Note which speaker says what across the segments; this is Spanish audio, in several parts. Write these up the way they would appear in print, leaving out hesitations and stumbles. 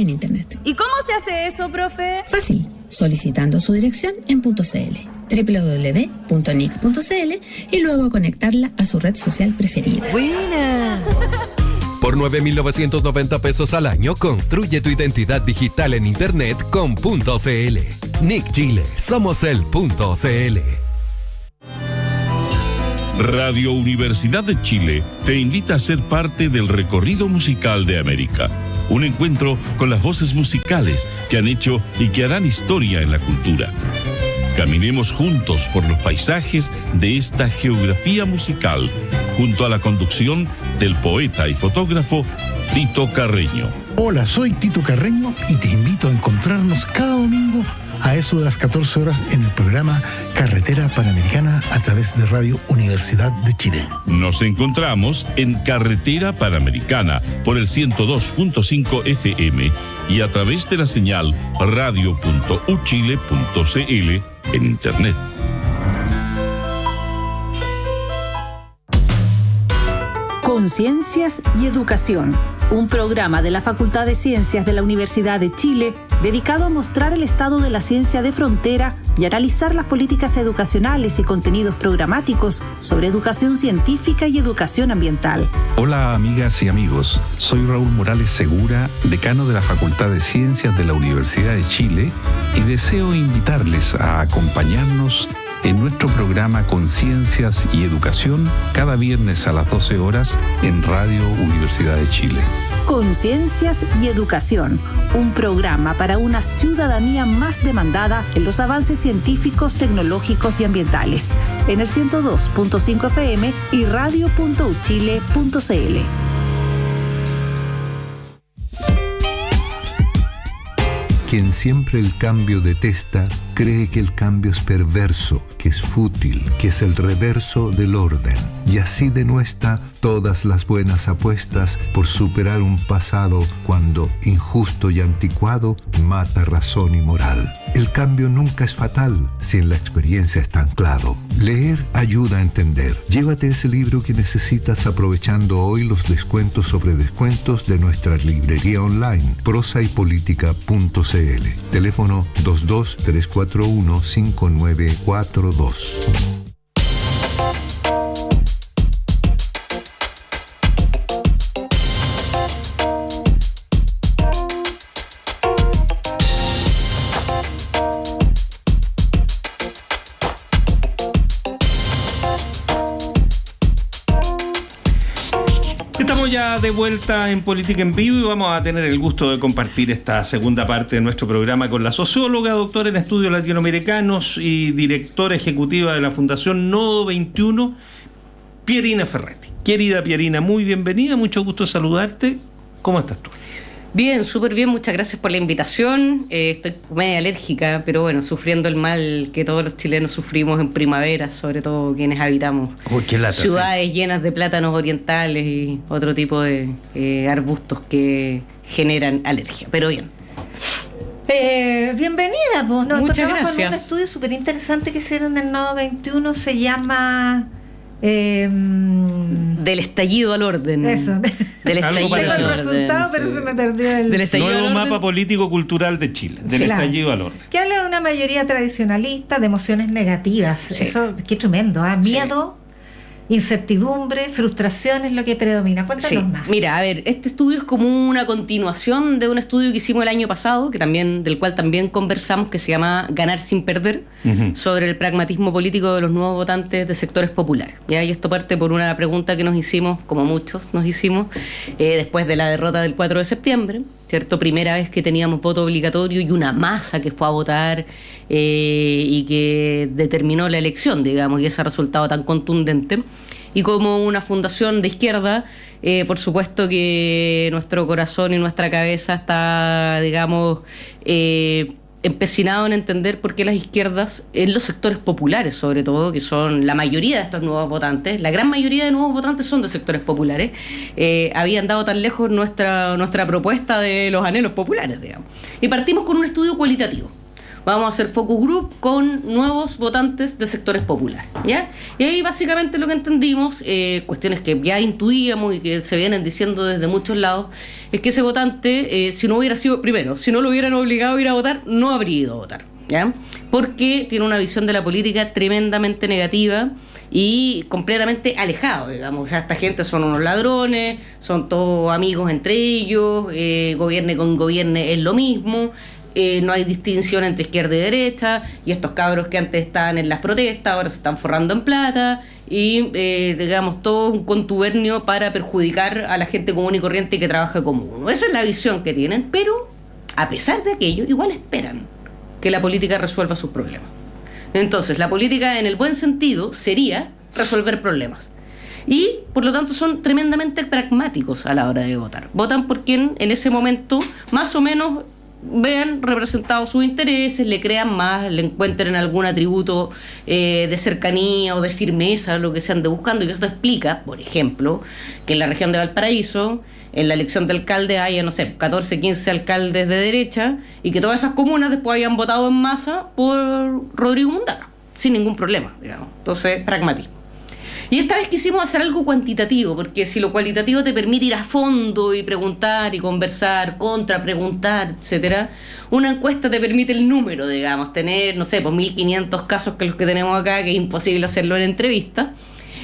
Speaker 1: en Internet.
Speaker 2: ¿Y cómo se hace eso, profe?
Speaker 1: Fácil, solicitando su dirección en .cl, www.nic.cl y luego conectarla a su red social preferida.
Speaker 2: ¡Buena!
Speaker 3: Por 9.990 pesos al año, construye tu identidad digital en Internet con .cl. NIC Chile, somos el .cl.
Speaker 4: Radio Universidad de Chile te invita a ser parte del recorrido musical de América. Un encuentro con las voces musicales que han hecho y que harán historia en la cultura. Caminemos juntos por los paisajes de esta geografía musical, junto a la conducción del poeta y fotógrafo Tito Carreño.
Speaker 5: Hola, soy Tito Carreño y te invito a encontrarnos cada domingo a eso de las 14 horas en el programa Carretera Panamericana a través de Radio Universidad de Chile.
Speaker 4: Nos encontramos en Carretera Panamericana por el 102.5 FM y a través de la señal radio.uchile.cl en Internet.
Speaker 6: Conciencias y Educación, un programa de la Facultad de Ciencias de la Universidad de Chile dedicado a mostrar el estado de la ciencia de frontera y analizar las políticas educacionales y contenidos programáticos sobre educación científica y educación ambiental.
Speaker 7: Hola amigas y amigos, soy Raúl Morales Segura, decano de la Facultad de Ciencias de la Universidad de Chile y deseo invitarles a acompañarnos en nuestro programa Conciencias y Educación cada viernes a las 12 horas en Radio Universidad de Chile.
Speaker 6: Conciencias y Educación, un programa para una ciudadanía más demandada en los avances científicos, tecnológicos y ambientales, en el 102.5 FM y radio.uchile.cl.
Speaker 8: Quien siempre el cambio detesta, cree que el cambio es perverso, que es fútil, que es el reverso del orden. Y así denuestra todas las buenas apuestas por superar un pasado cuando, injusto y anticuado, mata razón y moral. El cambio nunca es fatal si en la experiencia está anclado. Leer ayuda a entender. Llévate ese libro que necesitas aprovechando hoy los descuentos sobre descuentos de nuestra librería online, prosaypolitica.cl. Teléfono 22-341-5942.
Speaker 9: Estamos ya de vuelta en Política en Vivo y vamos a tener el gusto de compartir esta segunda parte de nuestro programa con la socióloga, doctora en estudios latinoamericanos y directora ejecutiva de la Fundación Nodo 21, Pierina Ferretti. Querida Pierina, muy bienvenida, mucho gusto saludarte. ¿Cómo estás tú?
Speaker 10: Bien, súper bien, muchas gracias por la invitación. Estoy medio alérgica, pero bueno, sufriendo el mal que todos los chilenos sufrimos en primavera, sobre todo quienes habitamos ciudades llenas de plátanos orientales y otro tipo de arbustos que generan alergia, pero bien.
Speaker 11: Bienvenida, pues. Nos
Speaker 10: Muchas
Speaker 11: encontramos
Speaker 10: gracias.
Speaker 11: con un estudio súper interesante que hicieron en el Nodo 21, se llama...
Speaker 10: Del estallido al orden.
Speaker 11: Eso.
Speaker 10: Del estallido
Speaker 11: Tengo
Speaker 10: al
Speaker 11: el
Speaker 10: orden.
Speaker 11: resultado, pero se me perdió el...
Speaker 10: Del estallido
Speaker 9: Nuevo
Speaker 10: al orden.
Speaker 9: mapa político-cultural de Chile, del estallido al orden.
Speaker 11: Que habla de una mayoría tradicionalista, de emociones negativas.
Speaker 10: Sí.
Speaker 11: Eso, qué tremendo, ¿ah? Miedo, incertidumbre, frustración es lo que predomina. Cuéntanos más.
Speaker 10: Mira, a ver, este estudio es como una continuación de un estudio que hicimos el año pasado, del cual también conversamos, que se llama Ganar sin perder, sobre el pragmatismo político de los nuevos votantes de sectores populares. ¿Ya? Y esto parte por una pregunta que nos hicimos, como muchos nos hicimos, después de la derrota del 4 de septiembre, ¿cierto? Primera vez que teníamos voto obligatorio y una masa que fue a votar y que determinó la elección, digamos, y ese resultado tan contundente. Y como una fundación de izquierda, por supuesto que nuestro corazón y nuestra cabeza está, digamos, empecinado en entender por qué las izquierdas, en los sectores populares sobre todo, que son la mayoría de estos nuevos votantes, la gran mayoría de nuevos votantes son de sectores populares, habían dado tan lejos nuestra propuesta de los anhelos populares, digamos. Y partimos con un estudio cualitativo. Vamos a hacer focus group con nuevos votantes de sectores populares, ¿ya? Y ahí básicamente lo que entendimos, cuestiones que ya intuíamos y que se vienen diciendo desde muchos lados, es que ese votante, si no hubiera sido, primero, si no lo hubieran obligado a ir a votar, no habría ido a votar, ¿ya? Porque tiene una visión de la política tremendamente negativa y completamente alejado, digamos. O sea, esta gente son unos ladrones, son todos amigos entre ellos, gobierne con gobierne es lo mismo, no hay distinción entre izquierda y derecha, y estos cabros que antes estaban en las protestas ahora se están forrando en plata, y digamos, todo un contubernio para perjudicar a la gente común y corriente que trabaja como uno. Esa es la visión que tienen, pero a pesar de aquello, igual esperan que la política resuelva sus problemas. Entonces, la política en el buen sentido sería resolver problemas. Y, por lo tanto, son tremendamente pragmáticos a la hora de votar. Votan por quien en ese momento más o menos vean representados sus intereses, le crean más, le encuentren algún atributo de cercanía o de firmeza, lo que se ande buscando. Y esto explica, por ejemplo, que en la región de Valparaíso, en la elección de alcalde haya, no sé, 14, 15 alcaldes de derecha y que todas esas comunas después hayan votado en masa por Rodrigo Mundaca, sin ningún problema, digamos. Entonces, pragmático. Y esta vez quisimos hacer algo cuantitativo, porque si lo cualitativo te permite ir a fondo y preguntar y conversar, contrapreguntar, etcétera, una encuesta te permite el número, digamos, tener, no sé, pues 1.500 casos que los que tenemos acá, que es imposible hacerlo en entrevista.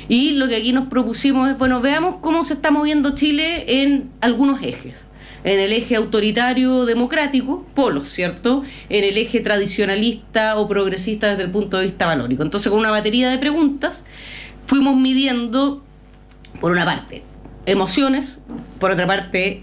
Speaker 10: Y lo que aquí nos propusimos es, bueno, veamos cómo se está moviendo Chile en algunos ejes. En el eje autoritario democrático, polos, ¿cierto? En el eje tradicionalista o progresista desde el punto de vista valórico. Entonces, con una batería de preguntas, fuimos midiendo, por una parte, emociones, por otra parte,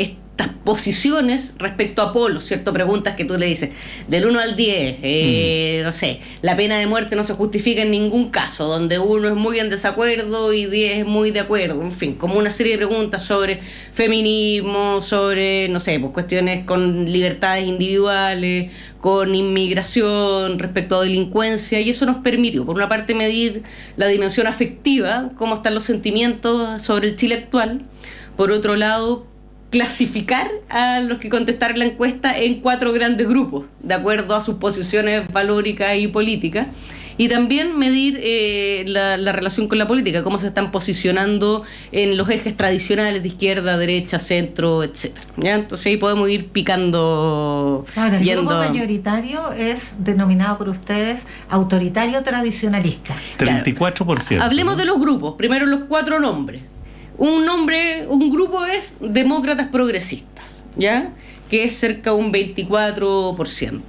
Speaker 10: estas posiciones respecto a polos, ¿cierto? Preguntas que tú le dices, del 1 al 10, no sé, la pena de muerte no se justifica en ningún caso, donde 1 es muy en desacuerdo y 10 es muy de acuerdo, en fin, como una serie de preguntas sobre feminismo, sobre, no sé, pues cuestiones con libertades individuales, con inmigración, respecto a delincuencia, y eso nos permitió, por una parte, medir la dimensión afectiva, cómo están los sentimientos sobre el Chile actual, por otro lado, clasificar a los que contestaron la encuesta en 4 grandes grupos, de acuerdo a sus posiciones valóricas y políticas, y también medir la relación con la política, cómo se están posicionando en los ejes tradicionales de izquierda, derecha, centro, etcétera. ¿Ya? Entonces ahí podemos ir picando.
Speaker 11: Ahora, el grupo mayoritario es denominado por ustedes autoritario tradicionalista.
Speaker 9: 34%.
Speaker 10: Claro. Hablemos de los grupos. Primero los 4 nombres. Un grupo es demócratas progresistas, ¿ya? Que es cerca de un 24%.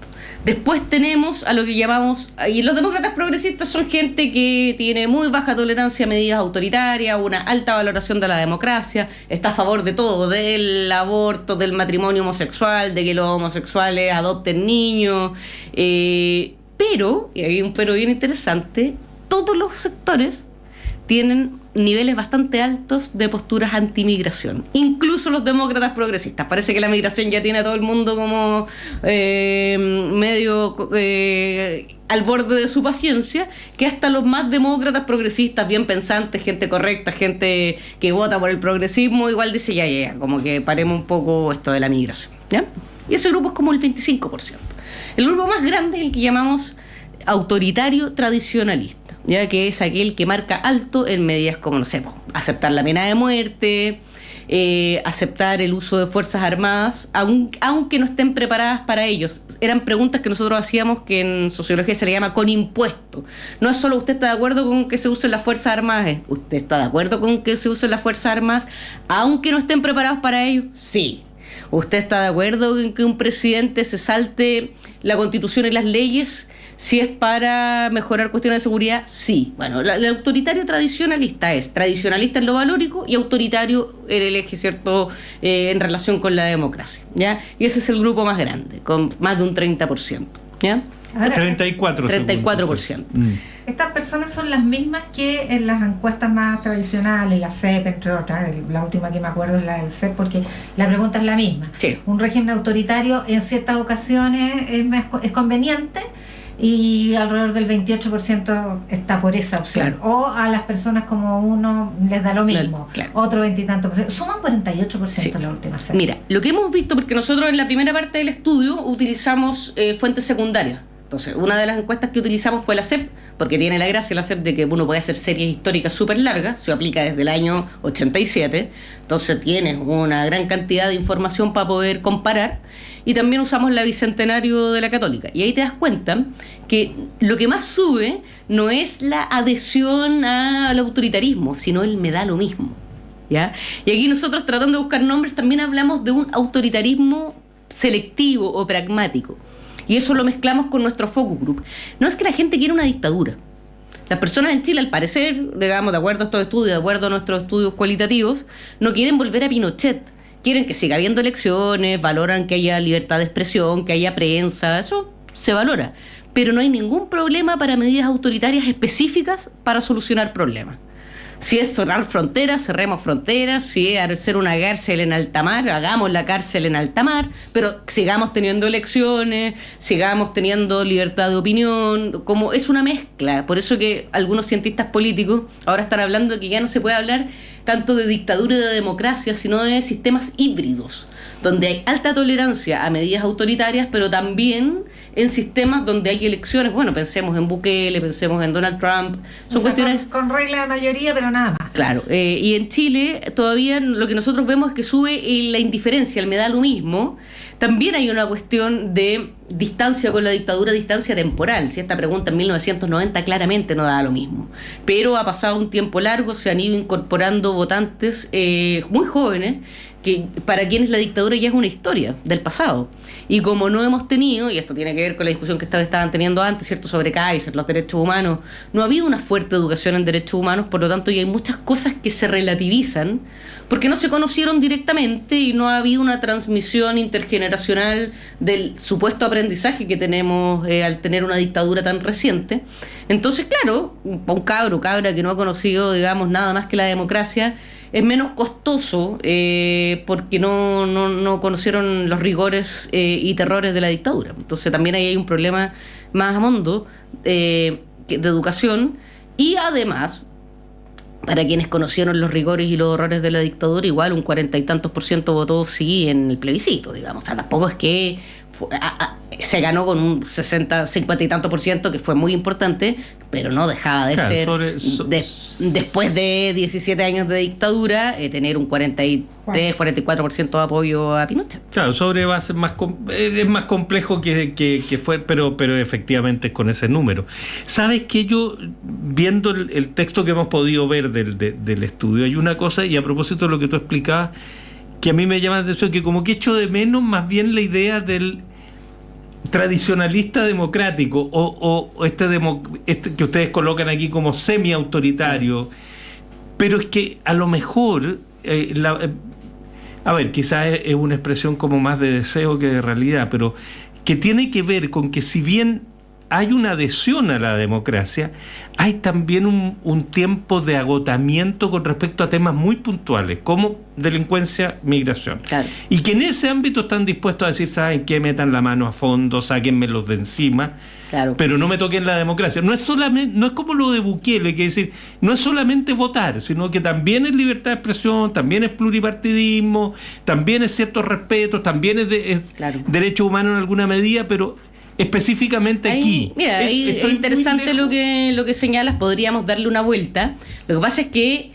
Speaker 10: Después tenemos a lo que llamamos, y los demócratas progresistas son gente que tiene muy baja tolerancia a medidas autoritarias, una alta valoración de la democracia, está a favor de todo, del aborto, del matrimonio homosexual, de que los homosexuales adopten niños, pero, y hay un pero bien interesante, todos los sectores tienen niveles bastante altos de posturas anti-migración, incluso los demócratas progresistas. Parece que la migración ya tiene a todo el mundo como medio al borde de su paciencia, que hasta los más demócratas progresistas, bien pensantes, gente correcta, gente que vota por el progresismo, igual dice ya, como que paremos un poco esto de la migración, ¿ya? Y ese grupo es como el 25%. El grupo más grande es el que llamamos autoritario tradicionalista, ya que es aquel que marca alto en medidas como, no sé, aceptar la pena de muerte, aceptar el uso de fuerzas armadas, aunque no estén preparadas para ellos. Eran preguntas que nosotros hacíamos que en sociología se le llama con impuesto. No es solo usted está de acuerdo con que se usen las fuerzas armadas, es usted está de acuerdo con que se usen las fuerzas armadas, aunque no estén preparados para ello. Sí. ¿Usted está de acuerdo en que un presidente se salte la Constitución y las leyes si es para mejorar cuestiones de seguridad? Sí. Bueno, el autoritario tradicionalista es tradicionalista en lo valórico y autoritario en el eje, ¿cierto?, en relación con la democracia, ¿ya? Y ese es el grupo más grande, con más de un 30%, ¿ya?
Speaker 11: Ahora,
Speaker 10: 34%.
Speaker 11: Estas personas son las mismas que en las encuestas más tradicionales, la CEP, entre otras. La última que me acuerdo es la del CEP, porque la pregunta es la misma.
Speaker 10: Sí.
Speaker 11: Un régimen autoritario en ciertas ocasiones es conveniente, y alrededor del 28% está por esa opción.
Speaker 10: Claro.
Speaker 11: O a las personas como uno les da lo mismo,
Speaker 10: Claro.
Speaker 11: otro 20 y tanto por ciento. Suman 48% en la última semana.
Speaker 10: Mira, lo que hemos visto, porque nosotros en la primera parte del estudio utilizamos fuentes secundarias. Entonces, una de las encuestas que utilizamos fue la CEP, porque tiene la gracia la CEP de que uno puede hacer series históricas súper largas, se aplica desde el año 87, entonces tienes una gran cantidad de información para poder comparar, y también usamos la Bicentenario de la Católica, y ahí te das cuenta que lo que más sube no es la adhesión al autoritarismo, sino el me da lo mismo, ¿ya? Y aquí nosotros, tratando de buscar nombres, también hablamos de un autoritarismo selectivo o pragmático. Y eso lo mezclamos con nuestro focus group. No es que la gente quiera una dictadura. Las personas en Chile, al parecer, digamos, de acuerdo a estos estudios, de acuerdo a nuestros estudios cualitativos, no quieren volver a Pinochet. Quieren que siga habiendo elecciones, valoran que haya libertad de expresión, que haya prensa, eso se valora. Pero no hay ningún problema para medidas autoritarias específicas para solucionar problemas. Si es cerrar fronteras, cerremos fronteras. Si es hacer una cárcel en alta mar, hagamos la cárcel en alta mar, pero sigamos teniendo elecciones, sigamos teniendo libertad de opinión, como es una mezcla. Por eso que algunos cientistas políticos ahora están hablando de que ya no se puede hablar tanto de dictadura y de democracia, sino de sistemas híbridos, donde hay alta tolerancia a medidas autoritarias, pero también en sistemas donde hay elecciones. Bueno, pensemos en Bukele, pensemos en Donald Trump. Son cuestiones
Speaker 11: con regla de mayoría, pero nada más.
Speaker 10: Claro, y en Chile todavía lo que nosotros vemos es que sube la indiferencia, el me da lo mismo. También hay una cuestión de distancia con la dictadura, distancia temporal. Si esta pregunta en 1990 claramente no daba lo mismo. Pero ha pasado un tiempo largo, se han ido incorporando votantes muy jóvenes, que para quienes la dictadura ya es una historia del pasado. Y como no hemos tenido, y esto tiene que ver con la discusión que estaban teniendo antes, ¿cierto?, sobre Kaiser, los derechos humanos, no ha habido una fuerte educación en derechos humanos, por lo tanto ya hay muchas cosas que se relativizan porque no se conocieron directamente y no ha habido una transmisión intergeneracional del supuesto aprendizaje que tenemos al tener una dictadura tan reciente. Entonces, claro, un cabra que no ha conocido, digamos, nada más que la democracia, es menos costoso porque no conocieron los rigores y terrores de la dictadura. Entonces también ahí hay un problema más a fondo de educación, y además, para quienes conocieron los rigores y los horrores de la dictadura, igual un 40 y tantos % votó sí en el plebiscito, digamos. O sea, tampoco es que se ganó con un 50 y tantos %, que fue muy importante, pero no dejaba de ser, después de 17 años de dictadura, tener un 43-44% de apoyo a Pinochet.
Speaker 9: Claro, sobre base es más complejo que fue, pero efectivamente es con ese número. ¿Sabes qué? Yo, viendo el texto que hemos podido ver del estudio, hay una cosa, y a propósito de lo que tú explicabas, que a mí me llama la atención, que como que echo de menos más bien la idea del tradicionalista democrático o este que ustedes colocan aquí como semi-autoritario, pero es que a lo mejor a ver, quizás es una expresión como más de deseo que de realidad, pero que tiene que ver con que, si bien hay una adhesión a la democracia, hay también un tiempo de agotamiento con respecto a temas muy puntuales, como delincuencia, migración.
Speaker 10: Claro.
Speaker 9: Y que en ese ámbito están dispuestos a decir, ¿saben qué? Metan la mano a fondo, sáquenmelos de encima,
Speaker 10: claro,
Speaker 9: pero no me toquen la democracia. No es como lo de Bukele, que es decir, no es solamente votar, sino que también es libertad de expresión, también es pluripartidismo, también es cierto respeto, también es
Speaker 10: claro,
Speaker 9: derecho humano en alguna medida, pero específicamente
Speaker 10: ahí,
Speaker 9: aquí.
Speaker 10: Mira, ahí es interesante lo que señalas, podríamos darle una vuelta. Lo que pasa es que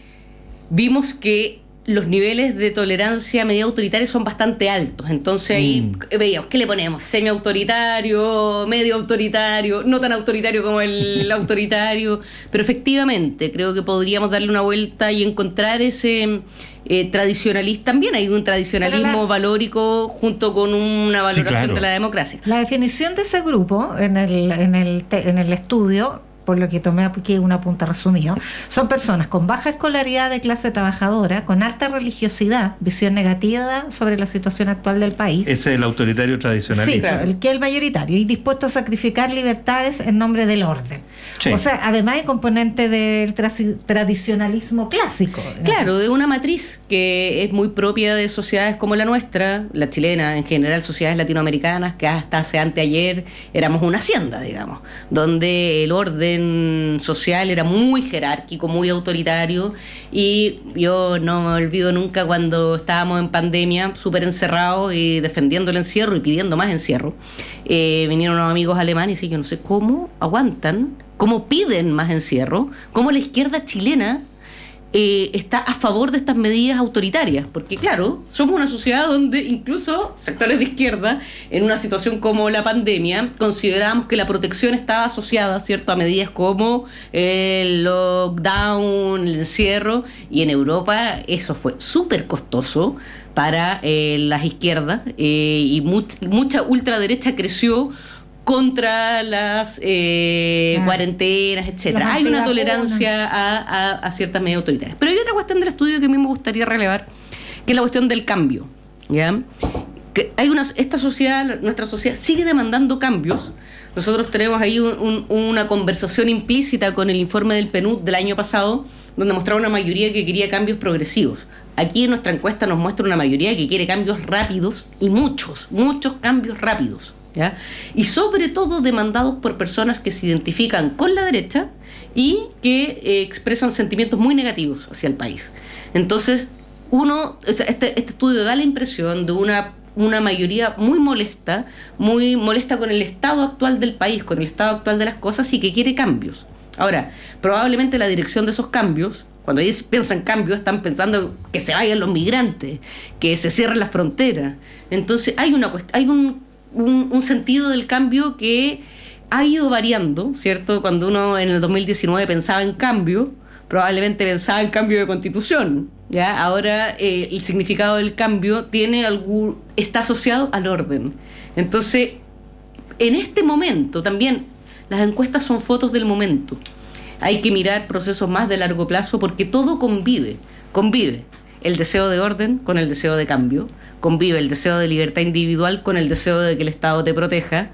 Speaker 10: vimos que los niveles de tolerancia a medida autoritaria son bastante altos. Entonces ahí veíamos, ¿qué le ponemos? Semi-autoritario, medio autoritario, no tan autoritario como el autoritario. Pero efectivamente, creo que podríamos darle una vuelta y encontrar ese tradicionalista. También hay un tradicionalismo valórico junto con una valoración de la democracia.
Speaker 11: La definición de ese grupo en el estudio por lo que tomé aquí un apunte resumido, son personas con baja escolaridad de clase trabajadora, con alta religiosidad, visión negativa sobre la situación actual del país.
Speaker 9: Ese es el autoritario tradicionalista.
Speaker 11: Sí, claro, el que es el mayoritario, y dispuesto a sacrificar libertades en nombre del orden.
Speaker 9: Sí.
Speaker 11: O sea, además hay componente del tradicionalismo clásico.
Speaker 10: Claro, de una matriz que es muy propia de sociedades como la nuestra, la chilena, en general sociedades latinoamericanas, que hasta hace anteayer éramos una hacienda, digamos, donde el orden social era muy jerárquico, muy autoritario, y yo no me olvido nunca cuando estábamos en pandemia, súper encerrados y defendiendo el encierro y pidiendo más encierro, vinieron unos amigos alemanes y yo no sé cómo aguantan, cómo piden más encierro, cómo la izquierda chilena está a favor de estas medidas autoritarias, porque claro, somos una sociedad donde incluso sectores de izquierda, en una situación como la pandemia, considerábamos que la protección estaba asociada, ¿cierto?, a medidas como el lockdown, el encierro, y en Europa eso fue súper costoso para las izquierdas, y mucha ultraderecha creció contra las cuarentenas, etcétera. Hay una tolerancia a ciertas medidas autoritarias. Pero hay otra cuestión del estudio que a mí me gustaría relevar, que es la cuestión del cambio, ¿ya? Que hay esta sociedad, nuestra sociedad sigue demandando cambios. Nosotros tenemos ahí una conversación implícita con el informe del PNUD del año pasado, donde mostraba una mayoría que quería cambios progresivos. Aquí en nuestra encuesta nos muestra una mayoría que quiere cambios rápidos y muchos cambios rápidos, ¿ya? Y sobre todo demandados por personas que se identifican con la derecha y que expresan sentimientos muy negativos hacia el país. Entonces, este estudio da la impresión de una mayoría muy molesta con el estado actual del país, con el estado actual de las cosas, y que quiere cambios. Ahora, probablemente la dirección de esos cambios, cuando ellos piensan cambios, están pensando que se vayan los migrantes, que se cierren las fronteras. Entonces hay un sentido del cambio que ha ido variando, ¿cierto? Cuando uno en el 2019 pensaba en cambio, probablemente pensaba en cambio de constitución, ¿ya? Ahora el significado del cambio está asociado al orden. Entonces, en este momento también las encuestas son fotos del momento. Hay que mirar procesos más de largo plazo porque todo convive. El deseo de orden con el deseo de cambio. Convive el deseo de libertad individual con el deseo de que el Estado te proteja.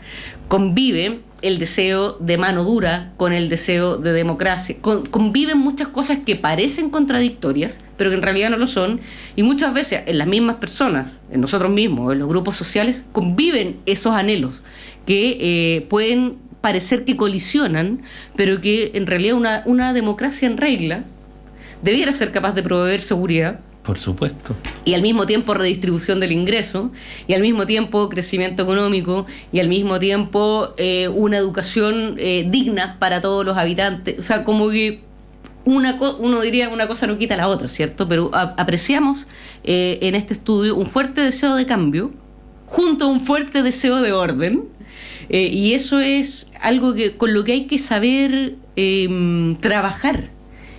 Speaker 10: Convive el deseo de mano dura con el deseo de democracia. Conviven muchas cosas que parecen contradictorias, pero que en realidad no lo son. Y muchas veces en las mismas personas, en nosotros mismos, en los grupos sociales, conviven esos anhelos que pueden parecer que colisionan, pero que en realidad una democracia en regla debiera ser capaz de proveer seguridad.
Speaker 9: Por supuesto.
Speaker 10: Y al mismo tiempo redistribución del ingreso, y al mismo tiempo crecimiento económico, y al mismo tiempo una educación digna para todos los habitantes. O sea, como que uno diría una cosa no quita la otra, ¿cierto? Pero apreciamos en este estudio un fuerte deseo de cambio junto a un fuerte deseo de orden, y eso es algo con lo que hay que saber trabajar.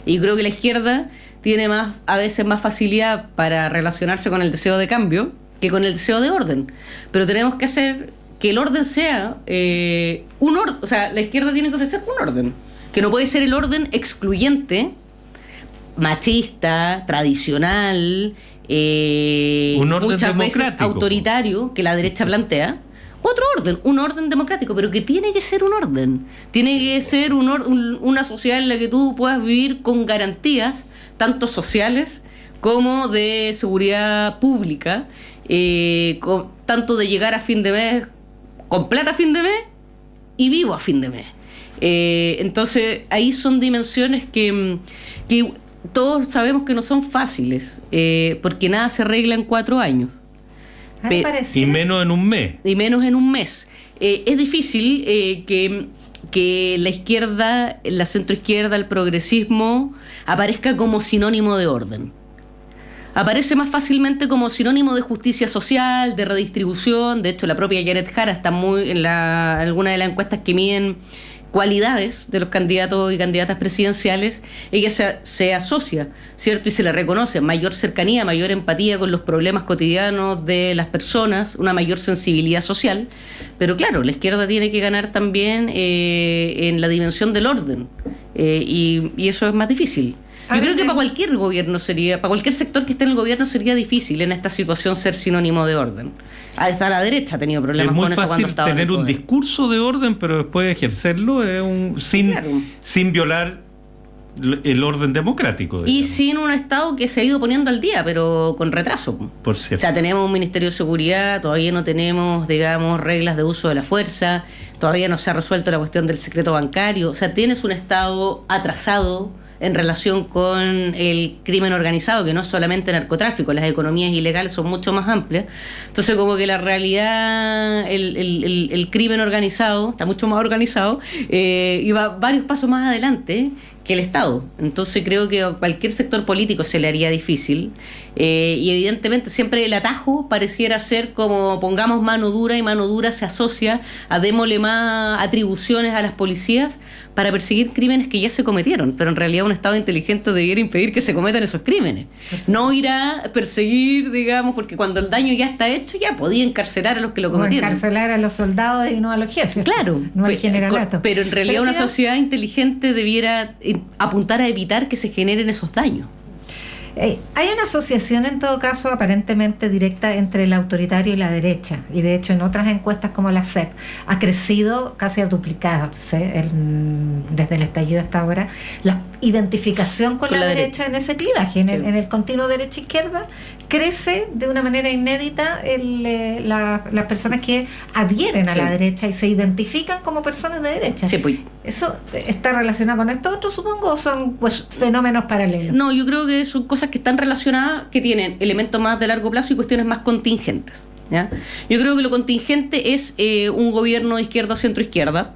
Speaker 10: Y creo que la izquierda tiene a veces más facilidad para relacionarse con el deseo de cambio que con el deseo de orden. Pero tenemos que hacer que el orden sea o sea, la izquierda tiene que ofrecer un orden, que no puede ser el orden excluyente, machista, tradicional,
Speaker 9: un orden
Speaker 10: muchas veces autoritario que la derecha plantea. Otro orden, un orden democrático, pero que tiene que ser un orden. Tiene que ser una sociedad en la que tú puedas vivir con garantías, tanto sociales como de seguridad pública, tanto de llegar a fin de mes con plata a fin de mes y vivo a fin de mes. Entonces, ahí son dimensiones que todos sabemos que no son fáciles, porque nada se arregla en 4 años.
Speaker 9: Y menos en un mes.
Speaker 10: Es difícil que la izquierda, la centroizquierda, el progresismo aparezca como sinónimo de orden. Aparece más fácilmente como sinónimo de justicia social, de redistribución. De hecho, la propia Janet Jara está muy en alguna de las encuestas que miden cualidades de los candidatos y candidatas presidenciales, ella se asocia, ¿cierto? Y se le reconoce mayor cercanía, mayor empatía con los problemas cotidianos de las personas, una mayor sensibilidad social. Pero claro, la izquierda tiene que ganar también en la dimensión del orden, y eso es más difícil. Yo creo que para cualquier gobierno para cualquier sector que esté en el gobierno sería difícil en esta situación ser sinónimo de orden. Hasta la derecha ha tenido problemas con eso cuando estaba en el poder.
Speaker 9: Es muy fácil tener un discurso de orden, pero después ejercerlo sin violar el orden democrático.
Speaker 10: Y sin un Estado que se ha ido poniendo al día, pero con retraso.
Speaker 9: Por cierto.
Speaker 10: O sea, tenemos un Ministerio de Seguridad, todavía no tenemos, digamos, reglas de uso de la fuerza, todavía no se ha resuelto la cuestión del secreto bancario. O sea, tienes un Estado atrasado en relación con el crimen organizado, que no es solamente narcotráfico, las economías ilegales son mucho más amplias. Entonces, como que la realidad, el crimen organizado está mucho más organizado y va varios pasos más adelante que el Estado. Entonces creo que a cualquier sector político se le haría difícil, y evidentemente siempre el atajo pareciera ser como pongamos mano dura, y mano dura se asocia a démosle más atribuciones a las policías para perseguir crímenes que ya se cometieron, pero en realidad un Estado inteligente debiera impedir que se cometan esos crímenes. No ir a perseguir, digamos, porque cuando el daño ya está hecho, ya podía encarcelar a los que lo cometieron.
Speaker 11: O encarcelar a los soldados y no a los jefes.
Speaker 10: Claro.
Speaker 11: No al generalato.
Speaker 10: Pero en realidad una sociedad inteligente debiera apuntar a evitar que se generen esos daños.
Speaker 11: Hay una asociación en todo caso aparentemente directa entre el autoritario y la derecha, y de hecho en otras encuestas como la CEP ha crecido casi a duplicarse desde el estallido hasta ahora la identificación con la derecha en ese clivaje, en el continuo derecha-izquierda crece de una manera inédita las personas que adhieren a la derecha y se identifican como personas de derecha.
Speaker 10: Pues.
Speaker 11: ¿Eso está relacionado con esto otro, supongo, o son fenómenos paralelos?
Speaker 10: No, yo creo que son cosas que están relacionadas, que tienen elementos más de largo plazo y cuestiones más contingentes, ¿ya? Yo creo que lo contingente es un gobierno de izquierda o centro-izquierda,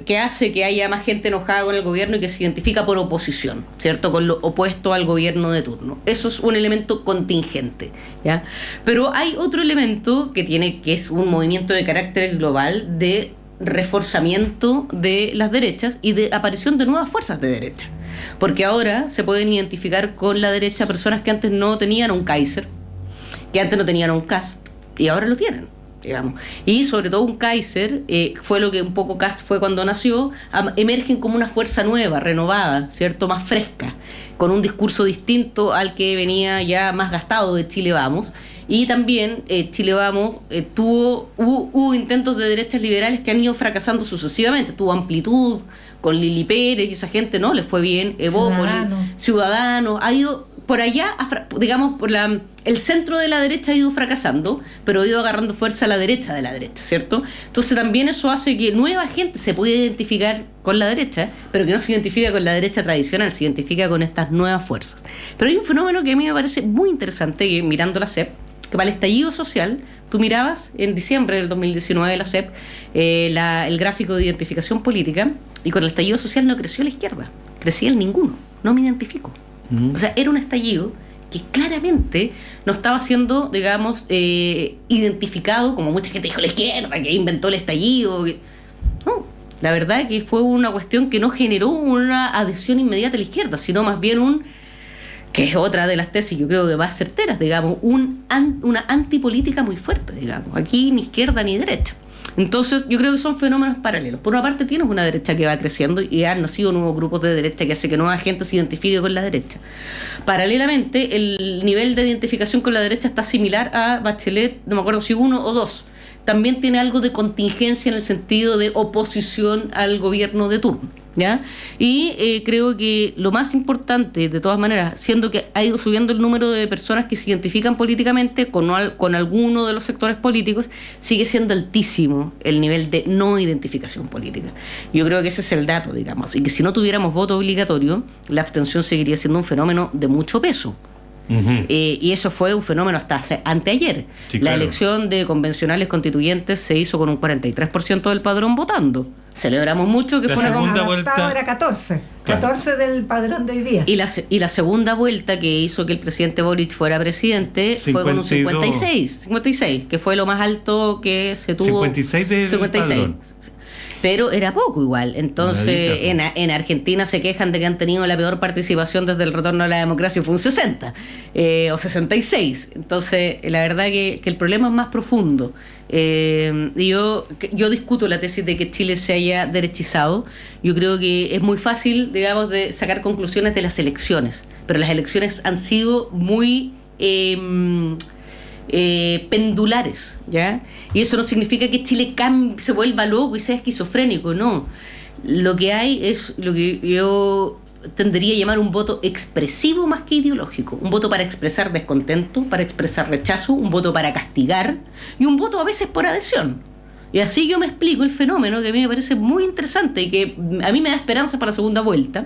Speaker 10: que hace que haya más gente enojada con el gobierno y que se identifica por oposición, ¿cierto? Con lo opuesto al gobierno de turno. Eso es un elemento contingente, ¿ya? Pero hay otro elemento que es un movimiento de carácter global de reforzamiento de las derechas y de aparición de nuevas fuerzas de derecha. Porque ahora se pueden identificar con la derecha personas que antes no tenían un Kaiser, que antes no tenían un Kast, y ahora lo tienen, digamos. Y sobre todo un Kaiser, fue lo que un poco Kast fue cuando nació, emergen como una fuerza nueva, renovada, ¿cierto? Más fresca, con un discurso distinto al que venía ya más gastado de Chile Vamos. Y también Chile Vamos hubo intentos de derechas liberales que han ido fracasando sucesivamente. Tuvo Amplitud con Lili Pérez y esa gente, ¿no? Les fue bien. Evópolis, Ciudadanos, ha ido por allá, digamos, el centro de la derecha ha ido fracasando, pero ha ido agarrando fuerza a la derecha de la derecha, ¿cierto? Entonces también eso hace que nueva gente se pueda identificar con la derecha, pero que no se identifica con la derecha tradicional, se identifica con estas nuevas fuerzas. Pero hay un fenómeno que a mí me parece muy interesante, que mirando la CEP, que para el estallido social, tú mirabas en diciembre del 2019 la CEP, el gráfico de identificación política, y con el estallido social no creció la izquierda, crecía el ninguno, no me identifico. O sea, era un estallido que claramente no estaba siendo, digamos, identificado, como mucha gente dijo, la izquierda, que inventó el estallido. No, la verdad es que fue una cuestión que no generó una adhesión inmediata a la izquierda, sino más bien que es otra de las tesis, yo creo que más certeras, digamos, una antipolítica muy fuerte, digamos. Aquí ni izquierda ni derecha. Entonces, yo creo que son fenómenos paralelos. Por una parte, tienes una derecha que va creciendo y han nacido nuevos grupos de derecha que hace que nueva gente se identifique con la derecha. Paralelamente, el nivel de identificación con la derecha está similar a Bachelet, no me acuerdo si 1 o 2. También tiene algo de contingencia en el sentido de oposición al gobierno de turno, ¿ya? Y creo que lo más importante, de todas maneras, siendo que ha ido subiendo el número de personas que se identifican políticamente con alguno de los sectores políticos, sigue siendo altísimo el nivel de no identificación política. Yo creo que ese es el dato, digamos, y que si no tuviéramos voto obligatorio, la abstención seguiría siendo un fenómeno de mucho peso. Y eso fue un fenómeno hasta anteayer. Sí, claro. La elección de convencionales constituyentes se hizo con un 43% del padrón votando. Celebramos mucho que fue una
Speaker 11: segunda vuelta. Era 14. Claro. 14 del padrón de hoy día.
Speaker 10: Y la segunda vuelta que hizo que el presidente Boric fuera presidente 52. Fue con un 56, que fue lo más alto que se tuvo.
Speaker 9: 56 del padrón.
Speaker 10: pero era poco igual. Entonces, en Argentina se quejan de que han tenido la peor participación desde el retorno a la democracia, y fue un 60 o 66. Entonces, la verdad que el problema es más profundo. Y yo discuto la tesis de que Chile se haya derechizado. Yo creo que es muy fácil, digamos, de sacar conclusiones de las elecciones, pero las elecciones han sido muy pendulares, ¿ya? Y eso no significa que Chile se vuelva loco y sea esquizofrénico, no. Lo que hay es lo que yo tendería a llamar un voto expresivo más que ideológico, un voto para expresar descontento, para expresar rechazo, un voto para castigar y un voto a veces por adhesión. Y así yo me explico el fenómeno que a mí me parece muy interesante y que a mí me da esperanza para la segunda vuelta.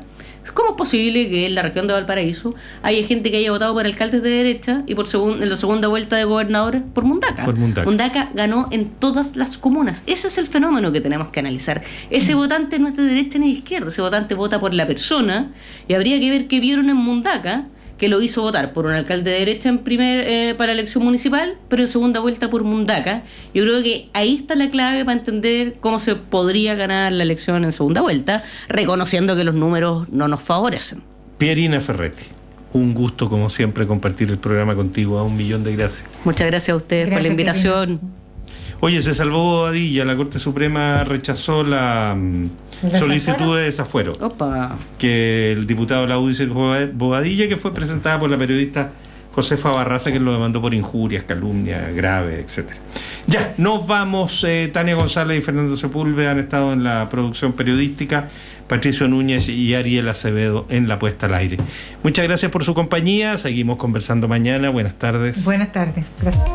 Speaker 10: ¿Cómo es posible que en la región de Valparaíso haya gente que haya votado por alcaldes de derecha y en la segunda vuelta de gobernadores por Mundaca? Mundaca ganó en todas las comunas. Ese es el fenómeno que tenemos que analizar. Ese votante no es de derecha ni de izquierda, ese votante vota por la persona y habría que ver qué vieron en Mundaca que lo hizo votar por un alcalde de derecha para la elección municipal, pero en segunda vuelta por Mundaca. Yo creo que ahí está la clave para entender cómo se podría ganar la elección en segunda vuelta, reconociendo que los números no nos favorecen.
Speaker 9: Pierina Ferretti, un gusto como siempre compartir el programa contigo. 1.000.000 de gracias.
Speaker 10: Muchas gracias a ustedes por la invitación.
Speaker 9: Pierina. Oye, se salvó Bobadilla. La Corte Suprema rechazó la solicitud de desafuero que el diputado de la UDI Bobadilla, que fue presentada por la periodista Josefa Barraza, que lo demandó por injurias, calumnia grave, etc. Ya, nos vamos. Tania González y Fernando Sepúlveda han estado en la producción periodística, Patricio Núñez y Ariel Acevedo en la puesta al aire. Muchas gracias por su compañía. Seguimos conversando mañana. Buenas tardes.
Speaker 11: Buenas tardes. Gracias.